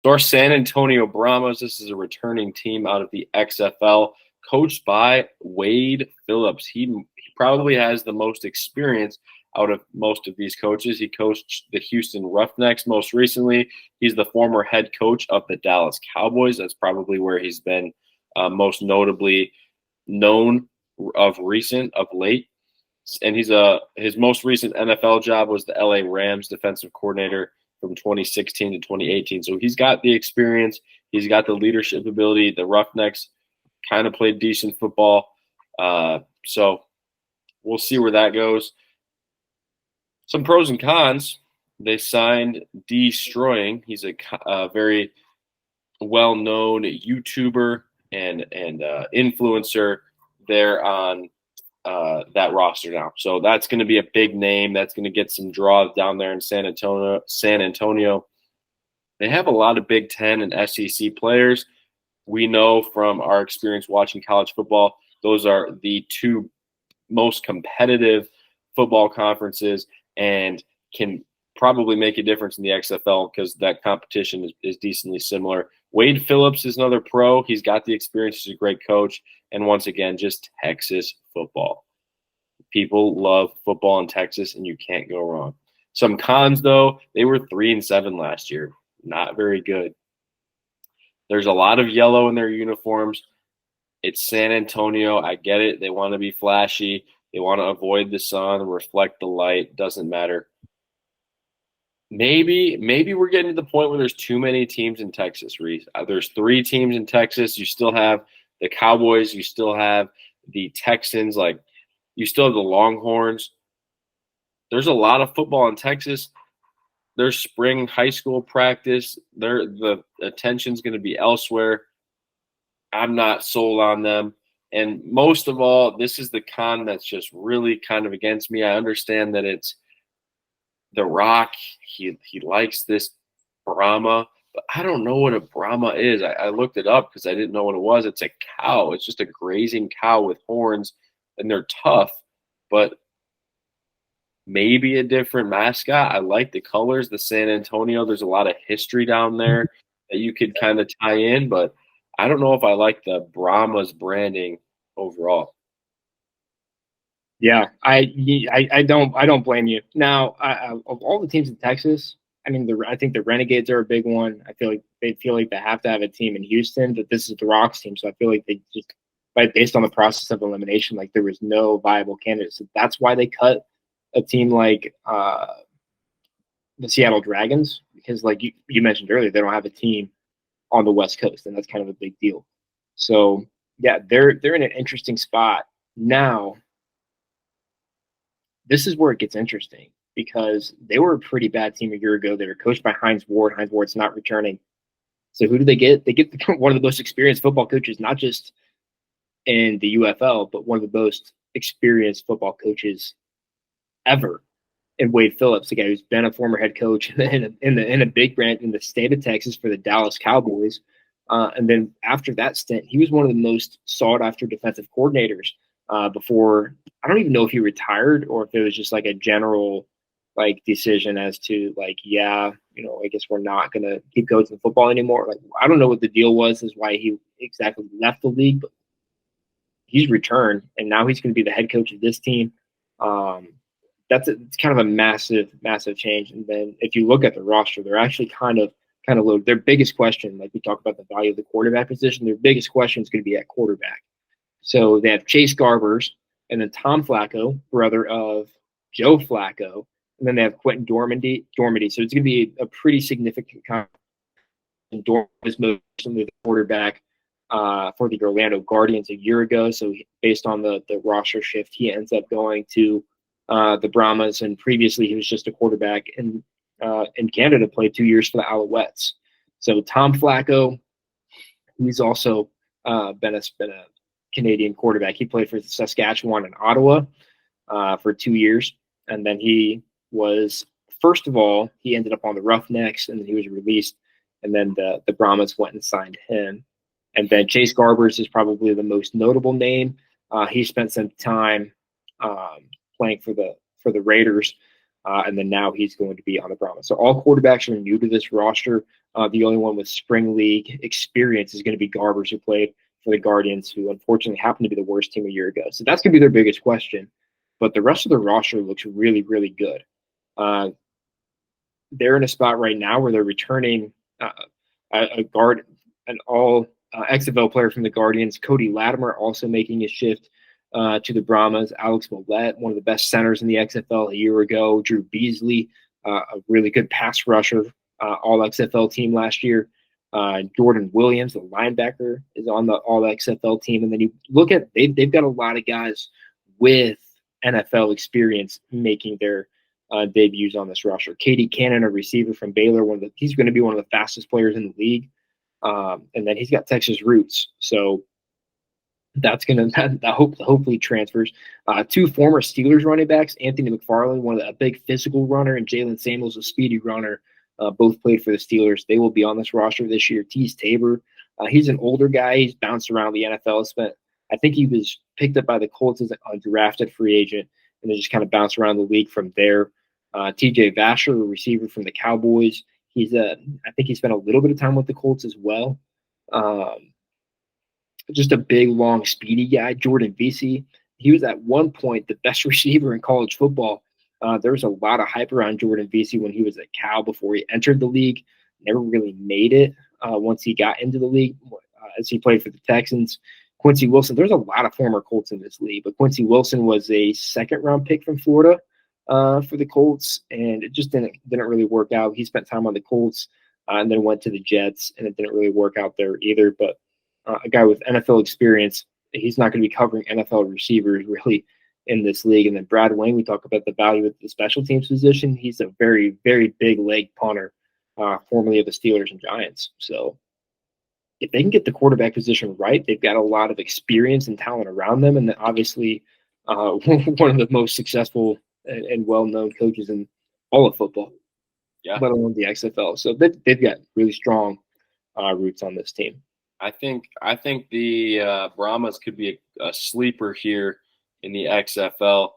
So our San Antonio Brahmas, this is a returning team out of the XFL, coached by Wade Phillips. He probably has the most experience out of most of these coaches. He coached the Houston Roughnecks most recently. He's the former head coach of the Dallas Cowboys. That's probably where he's been most notably known of late. And his most recent NFL job was the LA Rams defensive coordinator from 2016 to 2018. So he's got the experience, he's got the leadership ability. The Roughnecks kind of played decent football, so we'll see where that goes. Some pros and cons. They signed Destroying. He's a very well-known YouTuber and influencer there on that roster now. So that's going to be a big name. That's going to get some draws down there in San Antonio. They have a lot of Big Ten and SEC players. We know from our experience watching college football, those are the two most competitive football conferences and can probably make a difference in the XFL because that competition is decently similar. Wade Phillips is another pro. He's got the experience. He's a great coach. And once again, just Texas football. People love football in Texas, and you can't go wrong. Some cons, though, they were 3-7 last year. Not very good. There's a lot of yellow in their uniforms. It's San Antonio. I get it. They want to be flashy. They want to avoid the sun, reflect the light. Doesn't matter. Maybe we're getting to the point where there's too many teams in Texas, Reese. There's 3 teams in Texas. You still have the Cowboys. You still have the Texans. You still have the Longhorns. There's a lot of football in Texas. There's spring high school practice. The attention's going to be elsewhere. I'm not sold on them. And most of all, this is the con that's just really kind of against me. I understand that it's The Rock. He likes this Brahma, but I don't know what a Brahma is. I looked it up because I didn't know what it was. It's a cow. It's just a grazing cow with horns, and they're tough, but maybe a different mascot. I like the colors, the San Antonio. There's a lot of history down there that you could kind of tie in, but I don't know if I like the Brahmas branding overall. Yeah, I don't blame you. Now, of all the teams in Texas, I mean, I think the Renegades are a big one. I feel like they have to have a team in Houston, but this is the Rocks team, so I feel like they just, based on the process of elimination, like there was no viable candidate. So that's why they cut a team like the Seattle Dragons, because like you mentioned earlier, they don't have a team on the West Coast, and that's kind of a big deal. So yeah, they're in an interesting spot now. This is where it gets interesting because they were a pretty bad team a year ago. They were coached by Hines Ward. Hines Ward's not returning. So who do they get? They get one of the most experienced football coaches, not just in the UFL, but one of the most experienced football coaches ever in Wade Phillips, the guy who's been a former head coach in a big brand in the state of Texas for the Dallas Cowboys. And then after that stint, he was one of the most sought after defensive coordinators before. I don't even know if he retired or if it was just like a general decision as to I guess we're not going to keep coaching football anymore. I don't know what the deal was as why he exactly left the league, but he's returned and now he's going to be the head coach of this team. It's kind of a massive change. And then if you look at the roster, they're actually kind of low. Their biggest question, like we talked about the value of the quarterback position, their biggest question is going to be at quarterback. So they have Chase Garbers and then Tom Flacco, brother of Joe Flacco, and then they have Quentin Dormady. So it's going to be a pretty significant competition. Dormady was most recently the quarterback for the Orlando Guardians a year ago. So based on the roster shift, he ends up going to the Brahmas, and previously he was just a quarterback in Canada, played 2 years for the Alouettes. So Tom Flacco, he's also been a Canadian quarterback. He played for Saskatchewan and Ottawa for 2 years, and then he was, first of all, he ended up on the Roughnecks, and then he was released, and then the Brahmas went and signed him. And then Chase Garbers is probably the most notable name. He spent some time playing for the Raiders And then now he's going to be on the Brahmas. So all quarterbacks are new to this roster. The only one with spring league experience is going to be Garbers, who played for the Guardians, who unfortunately happened to be the worst team a year ago. So that's going to be their biggest question. But the rest of the roster looks really, really good. Uh, they're in a spot right now where they're returning a guard, an all XFL player from the Guardians. Cody Latimer also making a shift to the Brahmas. Alex Millette, one of the best centers in the XFL a year ago. Drew Beasley, a really good pass rusher, all XFL team last year. Jordan Williams, the linebacker, is on the all XFL team. And then you look at they've got a lot of guys with NFL experience making their debuts on this roster. Katie Cannon, a receiver from Baylor, he's going to be one of the fastest players in the league. And then he's got Texas roots, so that's going to hopefully transfers. Two former Steelers running backs, Anthony McFarland, a big physical runner, and Jalen Samuels, a speedy runner. Both played for the Steelers. They will be on this roster this year. Tease Tabor, he's an older guy. He's bounced around the NFL. I think he was picked up by the Colts as a drafted free agent, and then just kind of bounced around the league from there. TJ Vasher, a receiver from the Cowboys. I think he spent a little bit of time with the Colts as well. Just a big, long, speedy guy. Jordan Vesey, he was at one point the best receiver in college football. There was a lot of hype around Jordan Vesey when he was at Cal before he entered the league. Never really made it once he got into the league as he played for the Texans. Quincy Wilson, there's a lot of former Colts in this league, but Quincy Wilson was a second-round pick from Florida for the Colts, and it just didn't really work out. He spent time on the Colts and then went to the Jets, and it didn't really work out there either. But a guy with NFL experience, he's not going to be covering NFL receivers really in this league. And then Brad Wayne, we talk about the value of the special teams position. He's a very, very big leg punter, formerly of the Steelers and Giants. So if they can get the quarterback position right, they've got a lot of experience and talent around them. And then obviously one of the most successful and well-known coaches in all of football, let alone the XFL. So they've got really strong roots on this team. I think the Brahmas could be a sleeper here in the XFL.